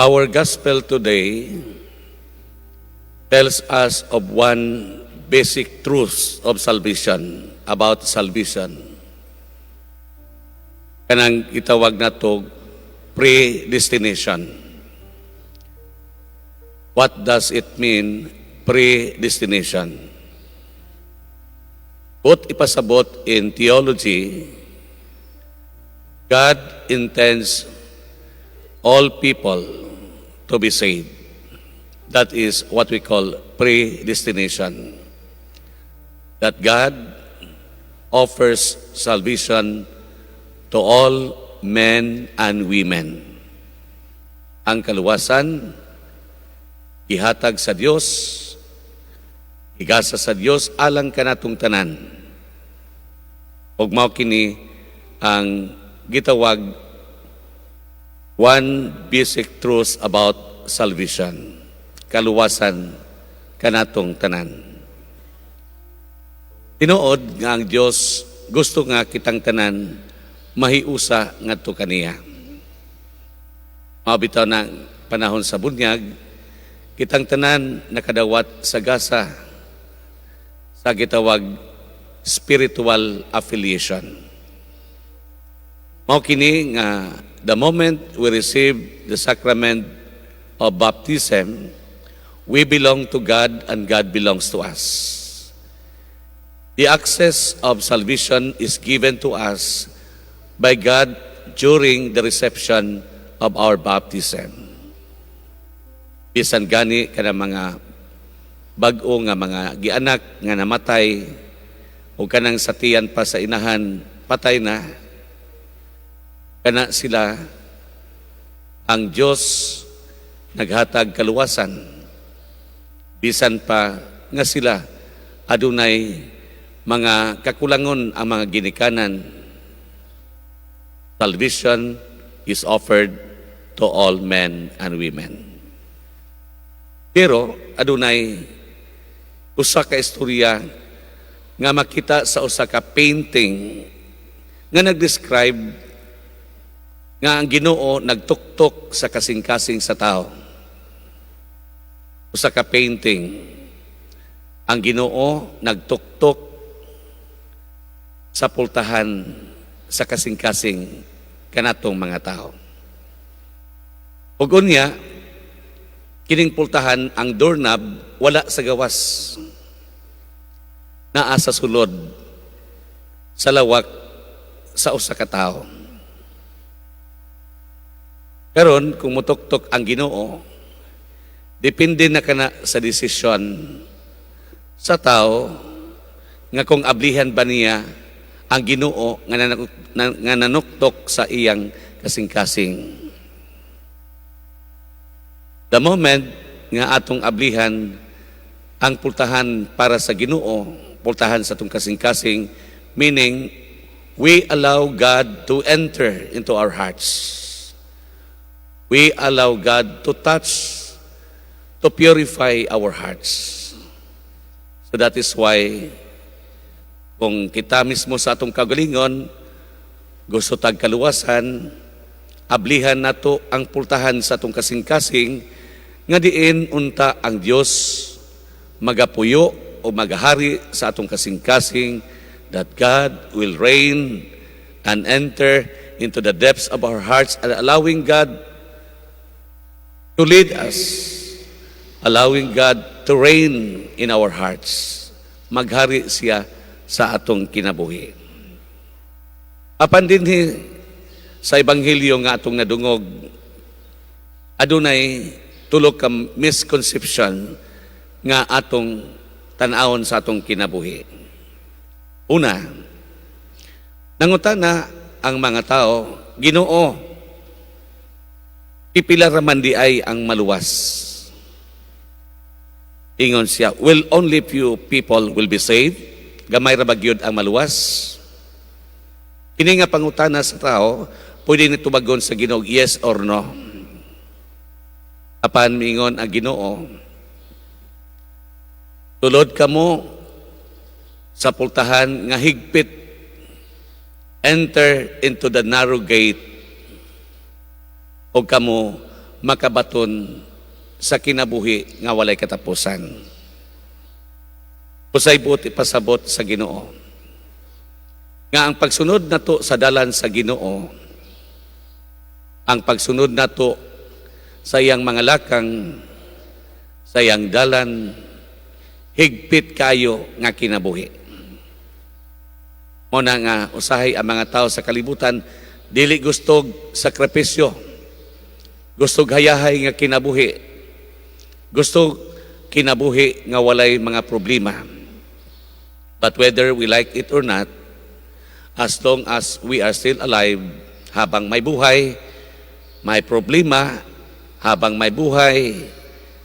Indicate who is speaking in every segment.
Speaker 1: Our gospel today tells us of one basic truth of salvation, about salvation. Kanang itawag na to predestination. What does it mean, predestination? Both ipasabot in theology, God intends all people to be saved. That is what we call predestination. That God offers salvation to all men and women. Ang kaluwasan, ihatag sa Dios, igasa sa Dios alang kanatong tanan. Ug mao kini ang gitawag one basic truth about salvation. Kaluwasan kanatong tanan. Tinuod nga ang Dios gusto nga kitang tanan mahiusa ngadto kaniya. Mabitaw na panahon sa bunyag, kitang tanan nakadawat sa gasa sa gitawag spiritual affiliation. Mao kini nga the moment we receive the sacrament of baptism, we belong to God and God belongs to us. The access of salvation is given to us by God during the reception of our baptism. Bisan gani kana mga bag-o nga mga gianak nga namatay o kanang satiyan pa sa inahan patay na, kana sila ang Diyos naghatag kaluwasan bisan pa nga sila adunay mga kakulangon ang mga ginikanan. Salvation is offered to all men and women. Pero adunay usa ka istorya nga makita sa usa ka painting nga nagdescribe nga ang Ginoo nagtuktok sa kasing-kasing sa tao. Usa ka painting, ang Ginoo nagtuktok sa pultahan sa kasing-kasing kanatong mga tao. Ug unya, kining pultahan ang doorknob wala sa gawas. Naa sa sulod sa lawak sa usa ka tawo. Karon kung mutuktok ang Ginoo, depende na kana sa desisyon sa tao nga kung ablihan ba niya ang Ginoo nga nanuktok sa iyang kasing-kasing. The moment nga atong ablihan ang pultahan para sa Ginoo, pultahan sa atong kasing-kasing, meaning we allow God to enter into our hearts. We allow God to touch, to purify our hearts. So that is why kung kita mismo sa atong kagalingon, gusto tag kaluwasan, ablihan nato ang pultahan sa atong kasing-kasing, nga diin unta ang Dios magapuyo o magahari sa atong kasing-kasing, that God will reign and enter into the depths of our hearts, and allowing God to lead us, allowing God to reign in our hearts. Maghari siya sa atong kinabuhi. Apan dinhi sa ebanghelyo nga atong nadungog, adunay tulo ka misconception nga atong tan-awon sa atong kinabuhi. Una, nangutana ang mga tao, Ginoo, pipila raman di ay ang maluwas? Ingon siya, will only few people will be saved? Gamay ra ba gyud ang maluwas? Kini nga pangutana sa tao, pwede ni tubagon sa Ginoo yes or no. Apan miingon ang Ginoo, tulod kamo sa pultahan nga higpit, enter into the narrow gate, o kamo makabaton sa kinabuhi nga walay katapusan. Usay buot ipasabot sa Ginoo nga ang pagsunod nato sa dalan sa Ginoo, ang pagsunod nato sa iyang mga lakang, sa iyang dalan, higpit kayo nga kinabuhi. Muna nga usahay ang mga tao sa kalibutan, dili gustog sakripisyo, gustog hayahay nga kinabuhi, gustog kinabuhi nga walay mga problema. But whether we like it or not, as long as we are still alive, habang may buhay, may problema, habang may buhay,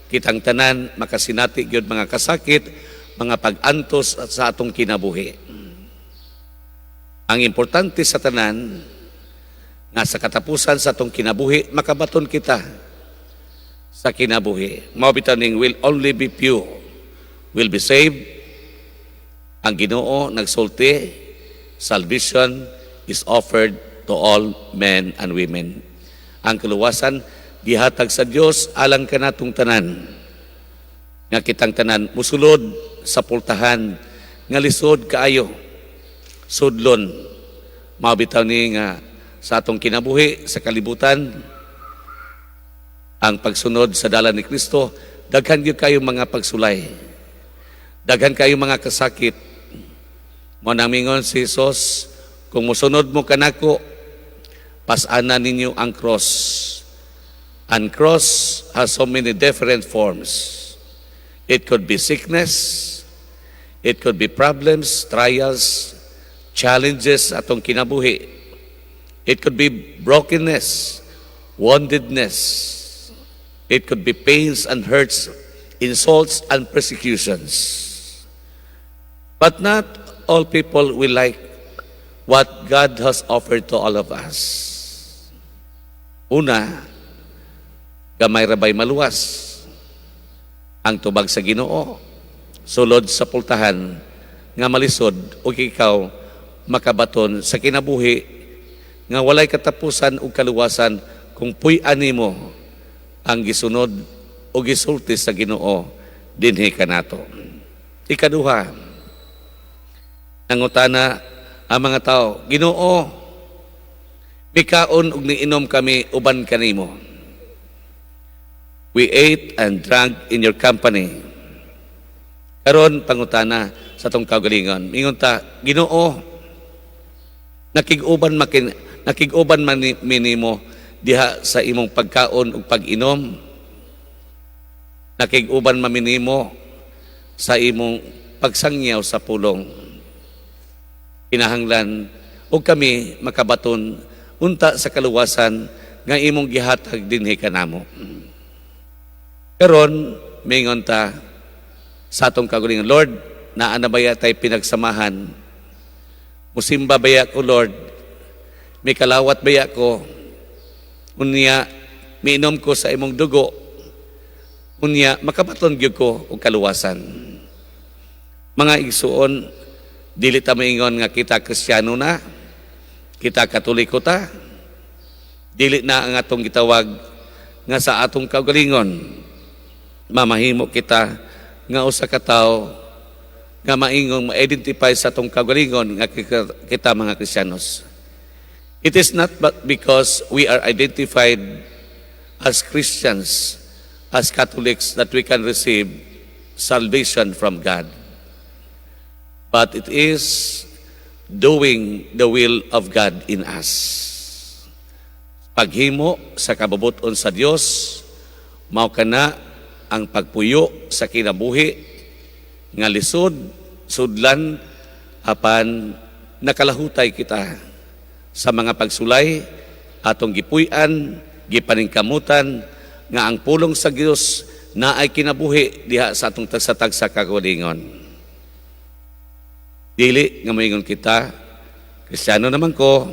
Speaker 1: kitang tanan makasinati gyud mga kasakit, mga pag-antos sa atong kinabuhi. Ang importante sa tanan nga sa katapusan sa atong kinabuhi, makabaton kita sa kinabuhi. Mao bitaning will only be few will be saved. Ang Ginoo nagsulti, salvation is offered to all men and women. Ang kaluwasan gihatag sa Dios alang kanatong tanan, nga kitang tanan musulod sa pultahan nga lisod kaayo, sudlon. Mabitaw ni nga sa atong kinabuhi sa kalibutan, ang pagsunod sa dalan ni Kristo, daghan gyud kayo mga pagsulay, daghan kayo mga kasakit. Mo nang mingon si Jesus, kung musunod mo kanako, pas-ana ninyo ang cross. And cross has so many different forms. It could be sickness, it could be problems, trials, challenges atong kinabuhi. It could be brokenness, woundedness. It could be pains and hurts, insults and persecutions. But not all people will like what God has offered to all of us. Una, gamay rabay maluwas ang tubag sa Ginoo, sulod sa pultahan nga malisod ug ikaw makabaton sa kinabuhi nga walay katapusan ug kaluwasan kung puy-an nimo ang gisunod o gisulti sa Ginoo dinhi kanato. Ikaduha, nangutana ang mga tao, Ginoo, mikaon ug niinom kami uban kanimo. We ate and drank in your company. Karon pangutana sa tong kaugalingon, ingon ta, Ginoo, nakig-uban man minimo diha sa imong pagkaon ug pag-inom. Nakig-uban man minimo sa imong pagsangyaw sa pulong. Kinahanglan ug kami makabaton unta sa kaluwasan nga imong gihatag dinhi kanamo. Karon mingon ta sa atong kaugalingon, Lord, naa na baya tay pinagsamahan? Musimba baya ko, Lord? May kalawat baya ko? Unya miinom ko sa imong dugo? Unya makabaton gyud ko og kaluwasan. Mga igsuon, dili ta maingon nga kita Kristiyano na, kita Katoliko ta, dili na ang atong gitawag nga sa atong kaugalingon mamahimo kita nga usa ka tawo nga maingong ma-identify sa atong kaugalingon nga kita mga Kristiyanos. It is not but because we are identified as Christians, as Catholics, that we can receive salvation from God. But it is doing the will of God in us. Paghimo sa kabubuton sa Dios, mao kana ang pagpuyo sa kinabuhi nga lisod, sudlan, apan nakalahutay kita sa mga pagsulay atong gipuy-an, gipaningkamutan nga ang pulong sa Dios na ay kinabuhi diha sa atong tagsa-tagsa kagalingon. Dili nga moingon kita, Kristiyano naman ko,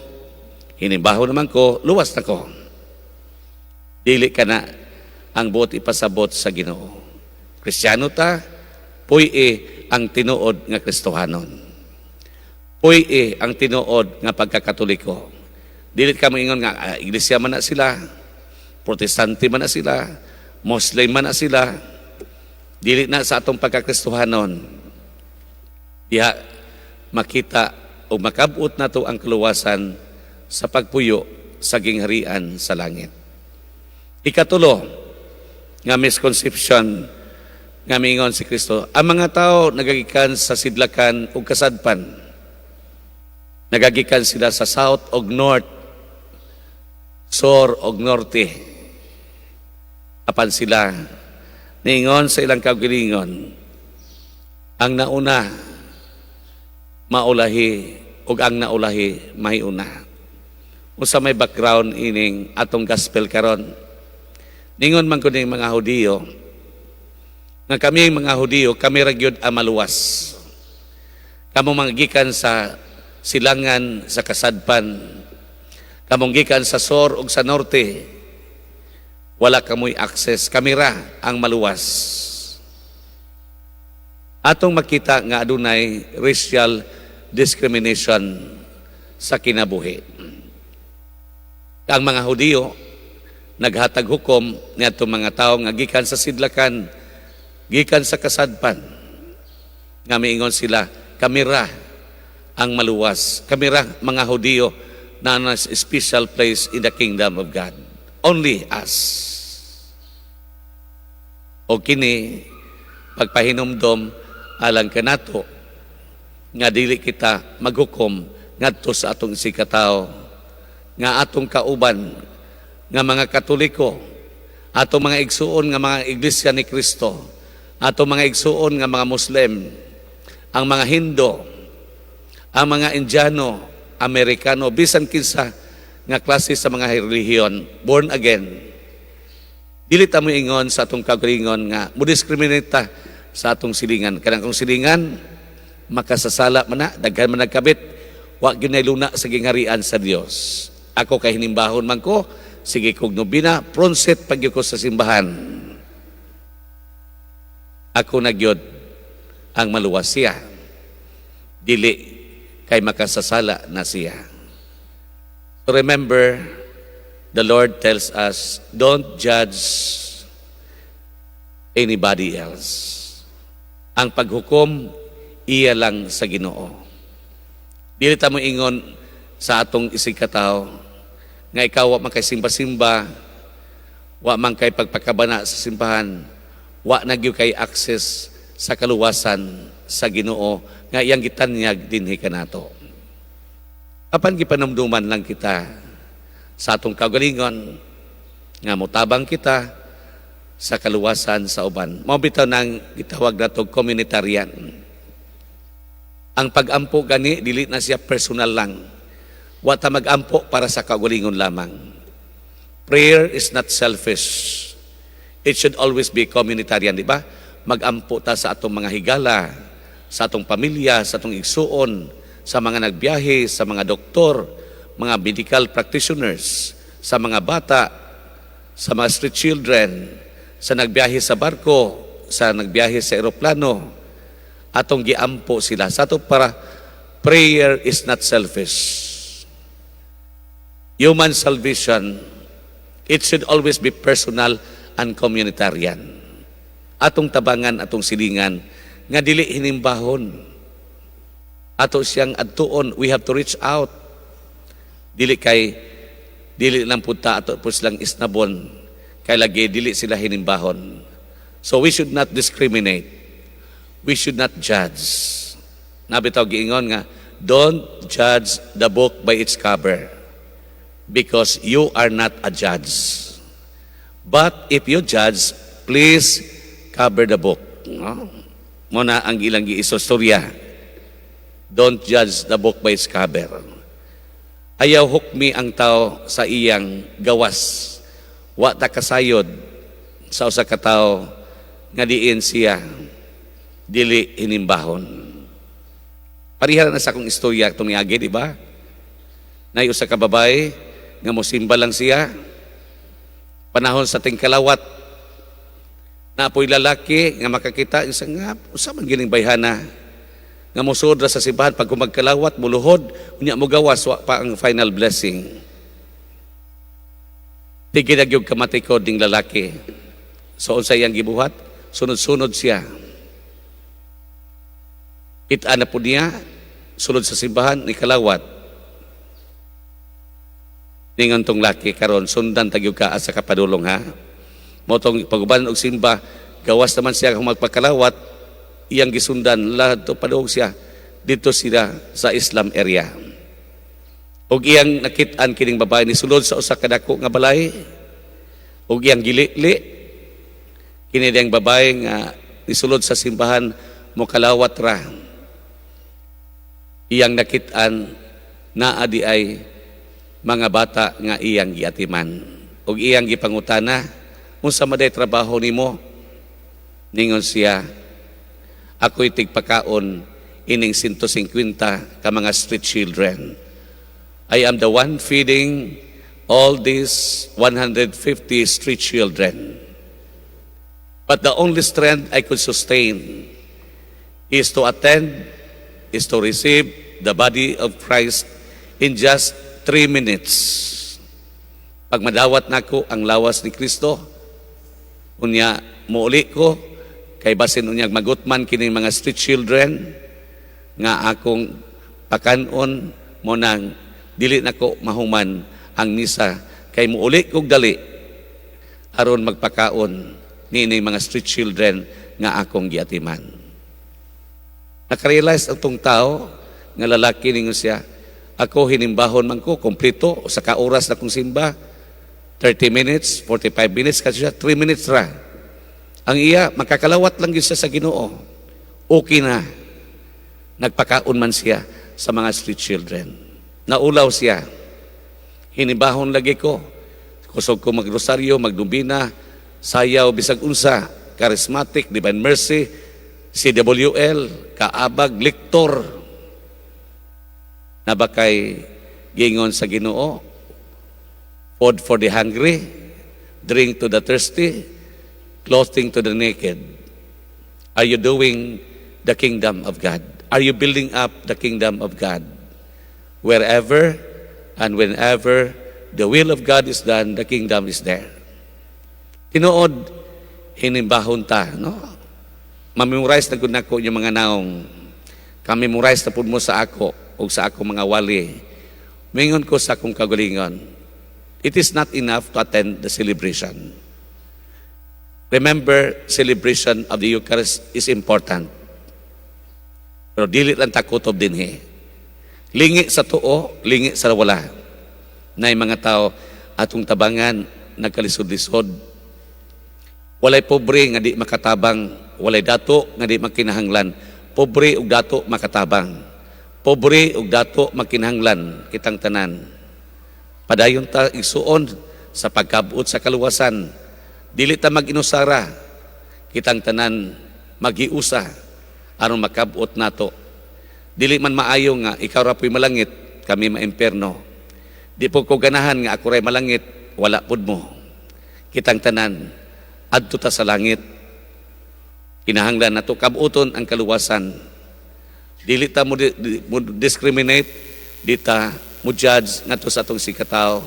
Speaker 1: hinimbaho naman ko, luwas na ko. Dili ka na ang buot ipasabot sa Ginoo. Kristiyano ta, puy-e ang tinuod nga Kristohanon. Puy-e ang tinuod nga pagkakatoliko. Dili ka moingon nga iglesia man na sila, Protestante man na sila, Muslim man na sila, dili na sa atong pagkakristohanon. Diha makita o makabot na to ang kaluwasan sa pagpuyo sa gingharian sa langit. Ikatulo, nga misconception nga miingon si Kristo, ang mga tao nagagikan sa sidlakan o kasadpan. Nagagikan sila sa south o north, sur o norte. Apan sila, niingon sa ilang kaugalingon, ang nauna, maulahi, o ang naulahi, mahiuna. Usa may background ining atong gospel karon. Ningon man kuning mga Hudiyo, nga kami mga Hudiyo, kami ragyod ang maluwas. Kamong manggikan sa silangan, sa kasadpan, kamong gikan sa sur ug sa norte, wala kamoy access. Kami ra ang maluwas. Atong makita nga adunay racial discrimination sa kinabuhi. Ang mga Hudiyo naghatag hukom niadtong mga tawo nga gikan sa sidlakan, gikan sa kasadpan, nga miingon sila, kami ra ang maluwas. Kami ra mga Hudiyo na a special place in the kingdom of God. Only us. O kini pagpahinumdom alang kanato nga dili kita maghukom ngadto sa atong sikataw, nga atong kauban nga mga Katoliko, atong mga igsuon nga mga iglesia ni Kristo, atong mga igsuon nga mga Muslim, ang mga Hindu, ang mga Indiano, Amerikano, bisan kinsa nga klase sa mga relihiyon, born again. Dili ta mo ingon sa atong kaugalingon nga mo-discriminate ta sa atong silingan. Kanang kung silingan makasasala man na, daghan man nagkabit, wa gyud nay luna sa gingharian sa Dios. Ako kay hinimbahon man ko, sige kog nobina, pronset pagyo ko sa simbahan. Ako na gyud ang maluwas siya. Dili kay makasasala na siya. So remember, the Lord tells us, don't judge anybody else. Ang paghukom, iya lang sa Ginoo. Dili ta mo ingon sa atong isigkataw nga ikaw wa man kay simba-simba, wa man kay pagpakabana sa simbahan, wa na gyud kay access sa kaluwasan sa Ginoo nga iyang gitanyag dinhi kanato. Apan gipanumduman lang kita sa atong kaugalingon nga motabang kita sa kaluwasan sa uban. Mao bitaw nang gitawag nato communitarian. Ang pag-ampo gani dili na siya personal lang. Wa ta mag-ampo para sa kaugalingon lamang. Prayer is not selfish. It should always be communitarian, di ba? Mag-ampo ta sa atong mga higala, sa atong pamilya, sa atong igsuon, sa mga nagbiyahe, sa mga doktor, mga medical practitioners, sa mga bata, sa mga street children, sa nagbiyahe sa barko, sa nagbiyahe sa eroplano, atong giampo sila. Sa ato para prayer is not selfish. Human salvation, it should always be personal and communitarian. Atong tabangan, atong silingan, nga dili hinimbahon. Ato siyang adtuon, we have to reach out. Dili lang punta, ato po silang isnabon, kay lagi dili sila hinimbahon. So we should not discriminate. We should not judge. Nabitaw giingon nga, don't judge the book by its cover, because you are not a judge. But if you judge, please cover the book. No? Muna ang ilang giisostorya. Don't judge the book by its cover. Ayaw hukmi ang tao sa iyang gawas. Wa ta kasayod sa usa ka tawo nga diin siya dili hinimbahon. Parihara na sa akong istorya itong niagi, di ba? Na usa ka babae nga mosimba lang siya panahon sa tingkalawat, na apoy lalaki nga makakita isa nga usa man gining bayhana nga mosud ra sa simbahan, pag kumagkalawat muluhod unya mo gawas wa pa ang final blessing. tiginagyog kamatikod ning lalaki. So unsa iyang gibuhat? Sunod-sunod siya. Kita na po niya, sulod sa simbahan, ni kalawat. Ningon tong laki karon sundan tagyog ka sa kapadulong ha. Motong paguban og simba, gawas naman siya kung magpakalawat, iyang gisundan lahat to padung siya dito sila sa Islam area. Og iyang nakit-an kining babae ni sulod sa usa ka dako nga balay. Og iyang gilili kini diyang babae nga nisulod sa simbahan mo kalawat ra. Iyang nakit-an naa di ay mga bata nga iyang giatiman. Og iyang gipangutana, unsa maday trabaho nimo? Ningon siya, ako'y tigpakaon ining 150 ka mga street children. I am the one feeding all these 150 street children. But the only strength I could sustain is to attend, is to receive the body of Christ in just 3 minutes. Pag madawat nako ang lawas ni Kristo, unya muuli ko, kay basin unyag magutman kining mga street children, nga akong pakanon mo nang dili nako mahuman ang misa, kay muuli kog dali, aron magpakaon nining mga street children nga akong giatiman. Nakarealize ang tong tao, nga lalaki ningon siya, ako hinimbahon man ko, kompleto, sa kauras na kong simba, 30 minutes, 45 minutes, kasi siya, 3 minutes ra. Ang iya, makakalawat lang yun siya sa Ginoo. Okay na. Nagpakaon man siya sa mga street children. Naulaw siya. Hinimbahon lagi ko. Kusog ko magrosaryo, magdubina, sayaw, bisag unsa, charismatic, divine mercy, CWL, kaabag, lektor, na bakay gingon sa Ginoo, food for the hungry, drink to the thirsty, clothing to the naked. Are you doing the kingdom of God? Are you building up the kingdom of God? Wherever and whenever the will of God is done, the kingdom is there. Tinuod, hinimbahon ta, no? Mamemorize na gud nako yung mga naong. Kamemorize na pud mo sa ako o sa ako mga wali. Mingon ko sa akong kagalingon, it is not enough to attend the celebration. Remember, celebration of the Eucharist is important. Pero dili lang takutob din he. Lingi sa tuo, lingi sa wala. Na yung mga tao atong tabangan, nagkalisod-lisod. Walay pobre nga di makatabang, walay dato nga di makinahanglan. Pobre ug dato makatabang. Pobre ug dato makinahanglan kitang tanan. Padayon ta igsuon sa pagkabuot sa kaluwasan. Dili ta maginusara, kitang tanan magiusa aron makabuot nato. Dili man maayo nga ikaw ra po'y malangit, kami maimperno. Di po ko ganahan nga ako ray malangit, wala pud mo. Kitang tanan adto ta sa langit. Kinahanglan nato kabuoton ang kaluwasan. Dili ta mo discriminate, di ta mo judge ngadto sa atong sikataw.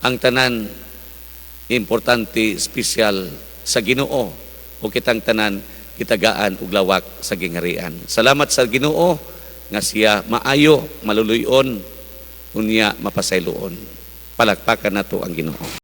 Speaker 1: Ang tanan importante, special sa Ginoo o kitang tanan kitagaan ug lawak sa gingharian. Salamat sa Ginoo nga siya maayo, maluluyon, unya mapasayloon. Palakpakan nato ang Ginoo.